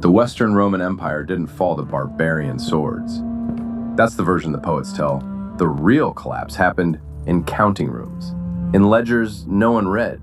The Western Roman Empire didn't fall to barbarian swords. That's the version the poets tell. The real collapse happened in counting rooms, in ledgers no one read,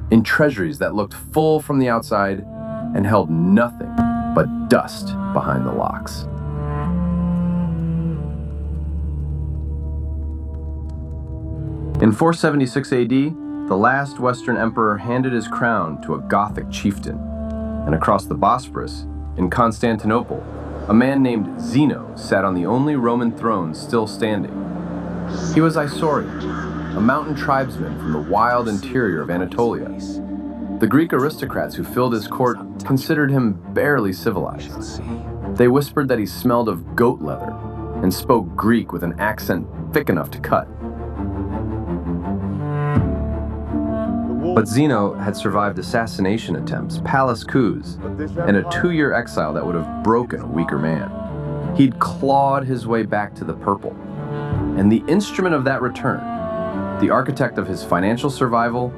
in treasuries that looked full from the outside and held nothing but dust behind the locks. In 476 AD, the last Western emperor handed his crown to a Gothic chieftain, and across the Bosporus, in Constantinople, a man named Zeno sat on the only Roman throne still standing. He was Isaurian, a mountain tribesman from the wild interior of Anatolia. The Greek aristocrats who filled his court considered him barely civilized. They whispered that he smelled of goat leather and spoke Greek with an accent thick enough to cut. But Zeno had survived assassination attempts, palace coups, and a 2-year exile that would have broken a weaker man. He'd clawed his way back to the purple. And the instrument of that return, the architect of his financial survival,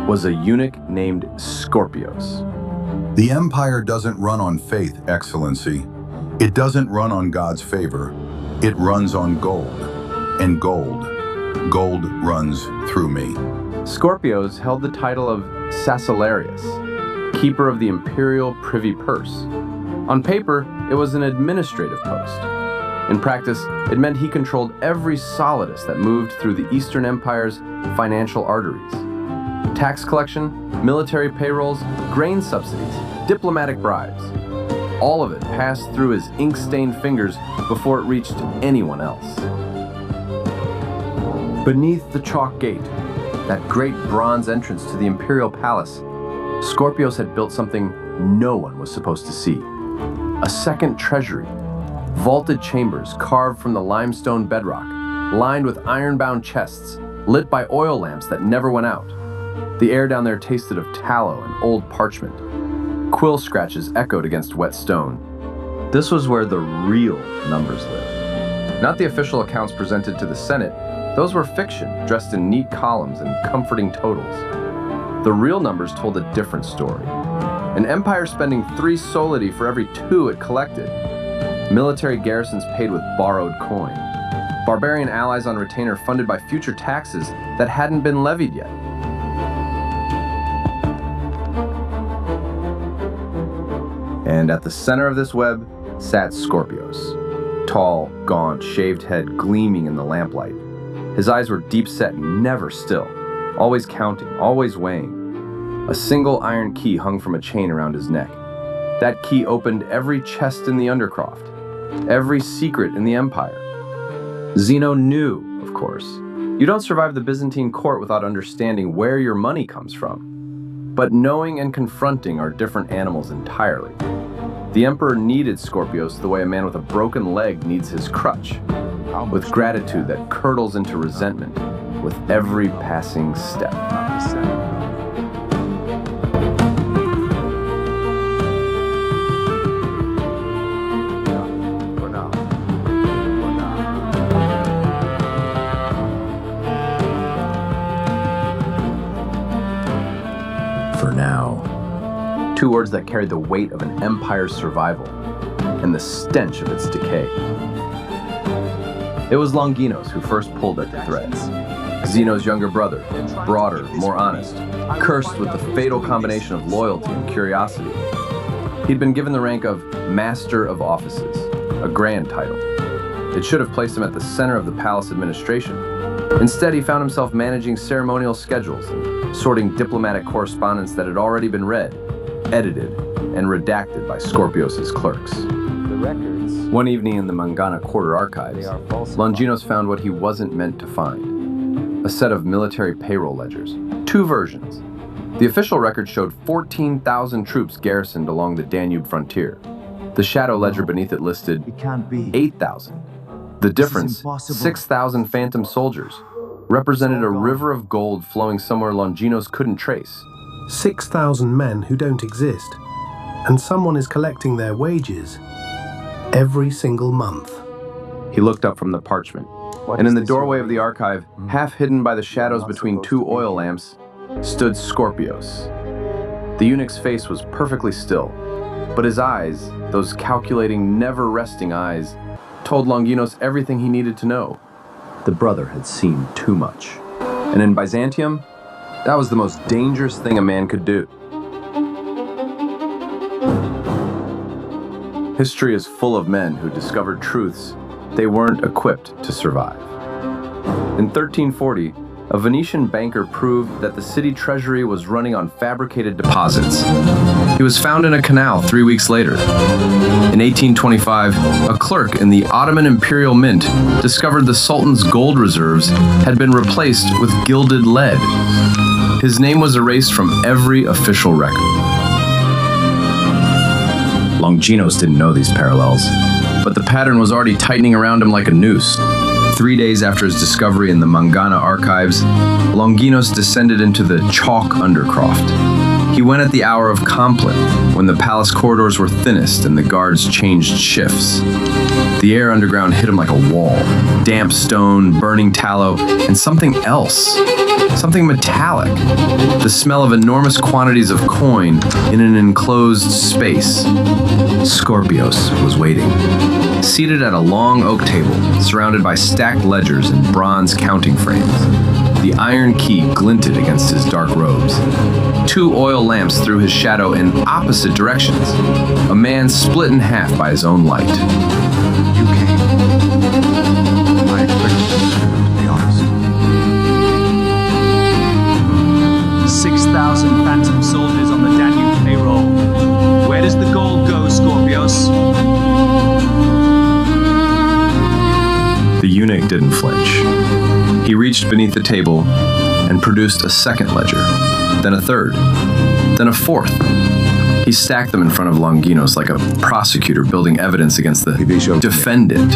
was a eunuch named Scorpios. The empire doesn't run on faith, Excellency. It doesn't run on God's favor. It runs on gold. And gold runs through me. Scorpios held the title of Sacellarius, keeper of the imperial privy purse. On paper, it was an administrative post. In practice, it meant he controlled every solidus that moved through the Eastern Empire's financial arteries. Tax collection, military payrolls, grain subsidies, diplomatic bribes. All of it passed through his ink-stained fingers before it reached anyone else. Beneath the chalk gate, that great bronze entrance to the imperial palace, Scorpios had built something no one was supposed to see. A second treasury, vaulted chambers carved from the limestone bedrock, lined with iron-bound chests, lit by oil lamps that never went out. The air down there tasted of tallow and old parchment. Quill scratches echoed against wet stone. This was where the real numbers lived. Not the official accounts presented to the Senate. Those were fiction, dressed in neat columns and comforting totals. The real numbers told a different story. An empire spending 3 solidi for every 2 it collected. Military garrisons paid with borrowed coin. Barbarian allies on retainer funded by future taxes that hadn't been levied yet. And at the center of this web sat Scorpios. Tall, gaunt, shaved head gleaming in the lamplight. His eyes were deep-set and never still, always counting, always weighing. A single iron key hung from a chain around his neck. That key opened every chest in the Undercroft, every secret in the empire. Zeno knew, of course. You don't survive the Byzantine court without understanding where your money comes from. But knowing and confronting are different animals entirely. The emperor needed Scorpios the way a man with a broken leg needs his crutch, with gratitude that curdles into resentment with every passing step. For now. 2 words that carried the weight of an empire's survival and the stench of its decay. It was Longinos who first pulled at the threads. Zeno's younger brother, broader, more honest, cursed with the fatal combination of loyalty and curiosity. He'd been given the rank of Master of Offices, a grand title. It should have placed him at the center of the palace administration. Instead, he found himself managing ceremonial schedules and sorting diplomatic correspondence that had already been read, edited, and redacted by Scorpios' clerks. One evening in the Mangana Quarter archives, Longinos found what he wasn't meant to find. A set of military payroll ledgers. 2 versions. The official record showed 14,000 troops garrisoned along the Danube frontier. The shadow ledger beneath it listed 8,000. The difference, 6,000 phantom soldiers, represented a river of gold flowing somewhere Longinos couldn't trace. 6,000 men who don't exist, and someone is collecting their wages every single month. He looked up from the parchment, and in the doorway of the archive, half hidden by the shadows between 2 oil lamps, stood Scorpios. The eunuch's face was perfectly still, But his eyes, those calculating, never-resting eyes, told Longinos everything he needed to know. The brother had seen too much. And in Byzantium, that was the most dangerous thing a man could do. History is full of men who discovered truths they weren't equipped to survive. In 1340, a Venetian banker proved that the city treasury was running on fabricated deposits. He was found in a canal 3 weeks later. In 1825, a clerk in the Ottoman Imperial Mint discovered the Sultan's gold reserves had been replaced with gilded lead. His name was erased from every official record. Longinos didn't know these parallels, but the pattern was already tightening around him like a noose. 3 days after his discovery in the Mangana archives, Longinos descended into the chalk undercroft. He went at the hour of compline, when the palace corridors were thinnest and the guards changed shifts. The air underground hit him like a wall. Damp stone, burning tallow, and something else. Something metallic. The smell of enormous quantities of coin in an enclosed space. Scorpios was waiting. Seated at a long oak table, surrounded by stacked ledgers and bronze counting frames. The iron key glinted against his dark robes. 2 oil lamps threw his shadow in opposite directions. A man split in half by his own light. You came. I expected you, to be honest. 6,000 phantom soldiers on the Danube payroll. Where does the gold go, Scorpios? The eunuch didn't flinch. He reached beneath the table and produced a second ledger, then a third, then a fourth. He stacked them in front of Longinos like a prosecutor building evidence against the defendant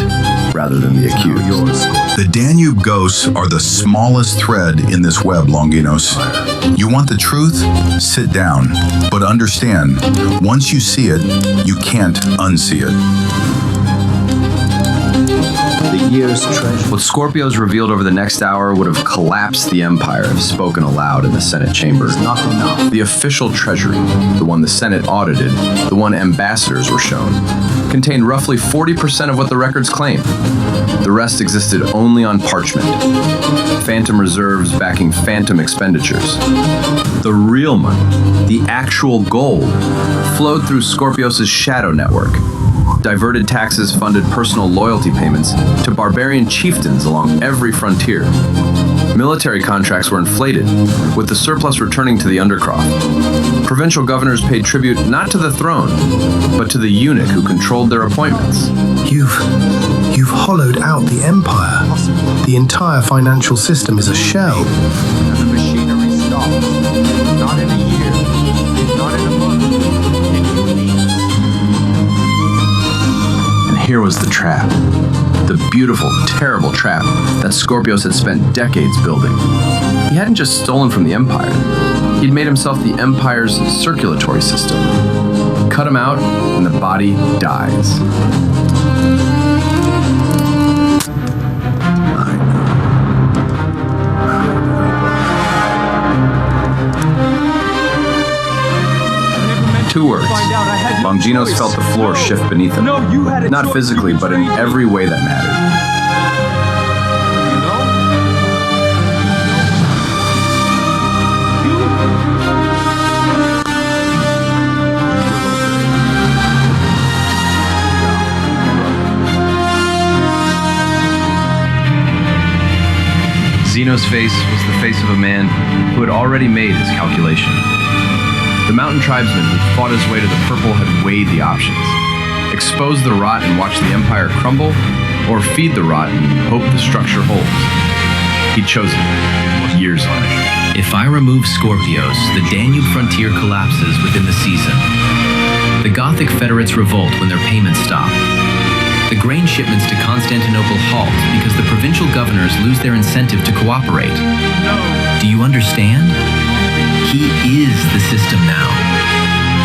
rather than the accused. The Danube ghosts are the smallest thread in this web, Longinos. You want the truth? Sit down. But understand, once you see it, you can't unsee it. What Scorpios revealed over the next hour would have collapsed the empire if spoken aloud in the Senate chamber. The official treasury, the one the Senate audited, the one ambassadors were shown, contained roughly 40% of what the records claim. The rest existed only on parchment. Phantom reserves backing phantom expenditures. The real money, the actual gold, flowed through Scorpios' shadow network. Diverted taxes funded personal loyalty payments to barbarian chieftains along every frontier. Military contracts were inflated, with the surplus returning to the undercroft. Provincial governors paid tribute not to the throne, but to the eunuch who controlled their appointments. You've hollowed out the empire. The entire financial system is a shell. And the machinery stops. Not in a year, not in a month, in weeks. And here was the trap. The beautiful, terrible trap that Scorpios had spent decades building. He hadn't just stolen from the empire. He'd made himself the empire's circulatory system. Cut him out, and the body dies. Two words. Longinos felt the floor shift beneath him. Not physically, but in every way that mattered. Zeno's face was the face of a man who had already made his calculation. The mountain tribesman who fought his way to the purple had weighed the options. Expose the rot and watch the empire crumble, or feed the rot and hope the structure holds. He'd chosen years later. If I remove Scorpios, the Danube frontier collapses within the season. The Gothic federates revolt when their payments stop. The grain shipments to Constantinople halt because the provincial governors lose their incentive to cooperate. Do you understand? He is the system now.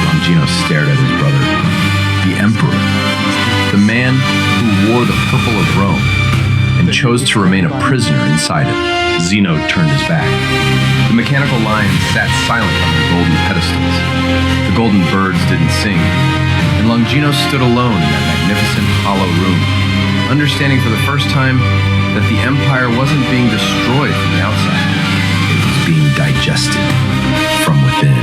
Longinos stared at his brother. The Emperor. The man who wore the purple of Rome and chose to remain a prisoner inside it. Zeno turned his back. The mechanical lions sat silent on their golden pedestals. The golden birds didn't sing. and Longinos stood alone in that magnificent hollow room, understanding for the first time that the empire wasn't being destroyed from the outside. It was being digested from within.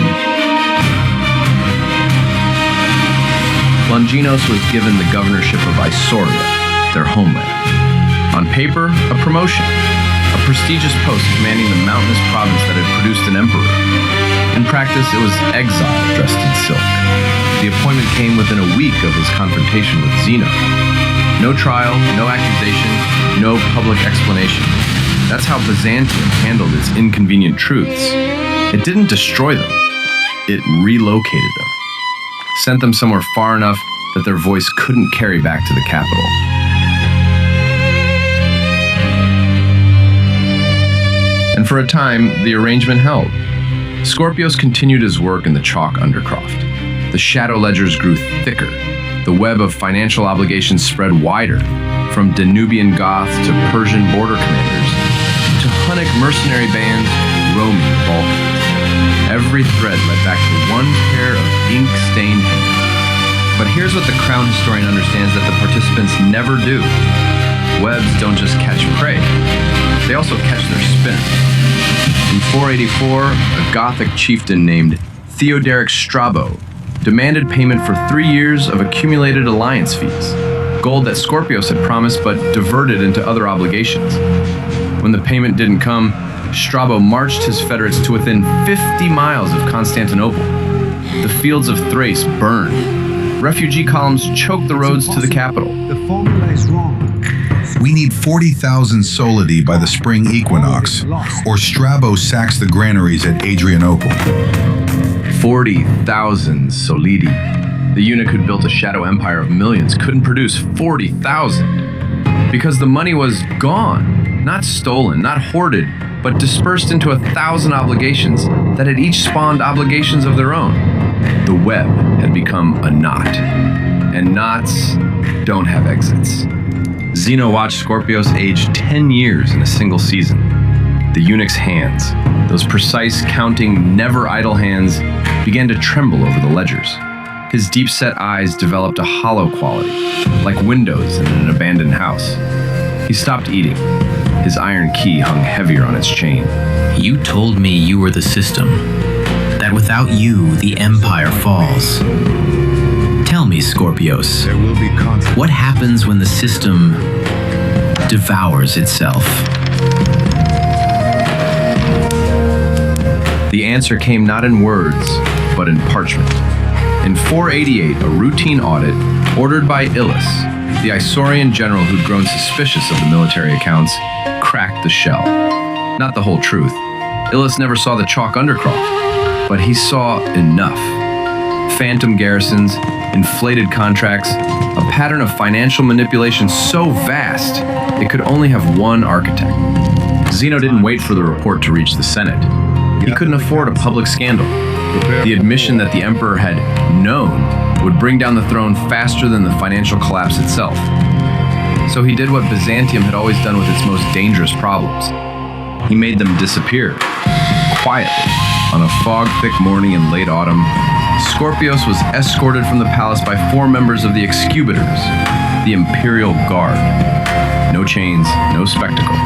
Longinos was given the governorship of Isauria, their homeland. On paper, a promotion, a prestigious post commanding the mountainous province that had produced an emperor. In practice, it was exile dressed in silk. The appointment came within a week of his confrontation with Zeno. No trial, no accusation, no public explanation. That's how Byzantium handled its inconvenient truths. It didn't destroy them. It relocated them. Sent them somewhere far enough that their voice couldn't carry back to the capital. And for a time, the arrangement held. Scorpios continued his work in the chalk undercroft. The shadow ledgers grew thicker. The web of financial obligations spread wider, from Danubian Goths to Persian border commanders, to Hunnic mercenary bands roaming the Balkans. Every thread led back to one pair of ink-stained hands. But here's what the crown historian understands that the participants never do. Webs don't just catch prey, they also catch their spinners. In 484, a Gothic chieftain named Theoderic Strabo demanded payment for 3 years of accumulated alliance fees, gold that Scorpios had promised but diverted into other obligations. When the payment didn't come, Strabo marched his federates to within 50 miles of Constantinople. The fields of Thrace burned. Refugee columns choked the roads to the capital. The formula is wrong. We need 40,000 solidi by the spring equinox, or Strabo sacks the granaries at Adrianople. 40,000 solidi. The eunuch who'd built a shadow empire of millions couldn't produce 40,000 because the money was gone, not stolen, not hoarded, but dispersed into 1,000 obligations that had each spawned obligations of their own. The web had become a knot, and knots don't have exits. Zeno watched Scorpios age 10 years in a single season. The eunuch's hands, those precise, counting, never idle hands, began to tremble over the ledgers. His deep-set eyes developed a hollow quality, like windows in an abandoned house. He stopped eating. His iron key hung heavier on its chain. You told me you were the system, that without you, the empire falls. Tell me, Scorpios, There will be consequences. what happens when the system devours itself? The answer came not in words, but in parchment. In 488, a routine audit, ordered by Ilus, the Isaurian general who'd grown suspicious of the military accounts, cracked the shell. Not the whole truth. Ilus never saw the chalk undercroft, but he saw enough. Phantom garrisons, inflated contracts, a pattern of financial manipulation so vast it could only have one architect. Zeno didn't wait for the report to reach the Senate. He couldn't afford a public scandal. The admission that the emperor had known would bring down the throne faster than the financial collapse itself. So he did what Byzantium had always done with its most dangerous problems. He made them disappear, quietly. On a fog-thick morning in late autumn, Scorpios was escorted from the palace by 4 members of the excubitors, the imperial guard. No chains, no spectacle.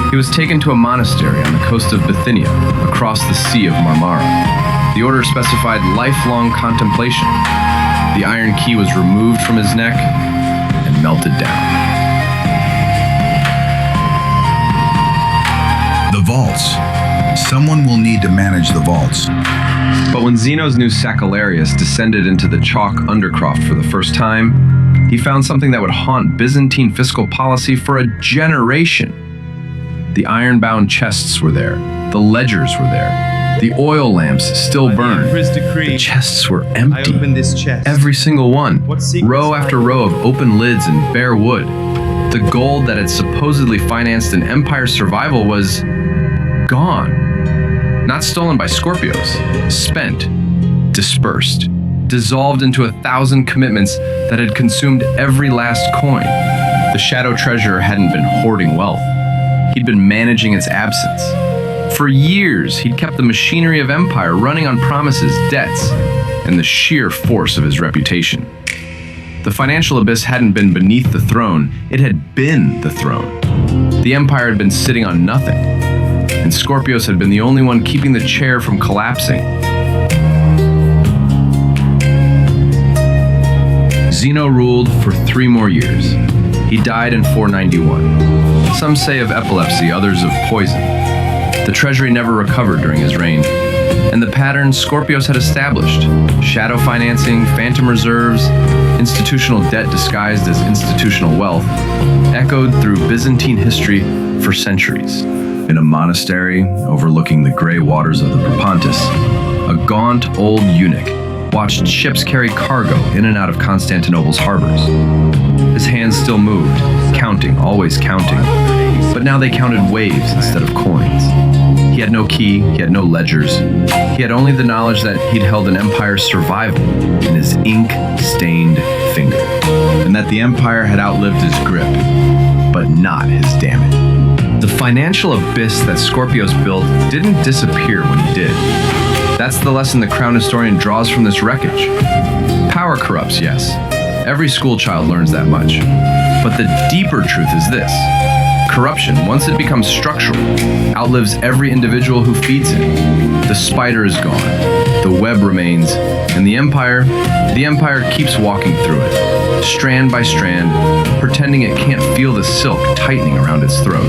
He was taken to a monastery on the coast of Bithynia, across the Sea of Marmara. The order specified lifelong contemplation. The iron key was removed from his neck and melted down. The vaults. Someone will need to manage the vaults. But when Zeno's new Sacellarius descended into the chalk undercroft for the first time, he found something that would haunt Byzantine fiscal policy for a generation. The iron-bound chests were there, the ledgers were there, the oil lamps still burned. The chests were empty, this chest. every single one, What secrets row after row of open lids and bare wood. The gold that had supposedly financed an empire's survival was gone. Not stolen by Scorpios, spent, dispersed, dissolved into 1,000 commitments that had consumed every last coin. The shadow treasurer hadn't been hoarding wealth. He'd been managing its absence. For years, he'd kept the machinery of empire running on promises, debts, and the sheer force of his reputation. The financial abyss hadn't been beneath the throne, it had been the throne. The empire had been sitting on nothing, and Scorpios had been the only one keeping the chair from collapsing. Zeno ruled for 3 more years. He died in 491. Some say of epilepsy, others of poison. The treasury never recovered during his reign, and the pattern Scorpios had established, shadow financing, phantom reserves, institutional debt disguised as institutional wealth, echoed through Byzantine history for centuries. In a monastery overlooking the gray waters of the Propontis, a gaunt old eunuch watched ships carry cargo in and out of Constantinople's harbors. His hands still moved, counting, always counting, but now they counted waves instead of coins. He had no key, he had no ledgers. He had only the knowledge that he'd held an empire's survival in his ink-stained finger, and that the empire had outlived his grip, but not his damage. The financial abyss that Scorpios built didn't disappear when he did. That's the lesson the crown historian draws from this wreckage. Power corrupts, yes. Every school child learns that much. But the deeper truth is this. Corruption, once it becomes structural, outlives every individual who feeds it. The spider is gone, the web remains, and the empire keeps walking through it, strand by strand, pretending it can't feel the silk tightening around its throat.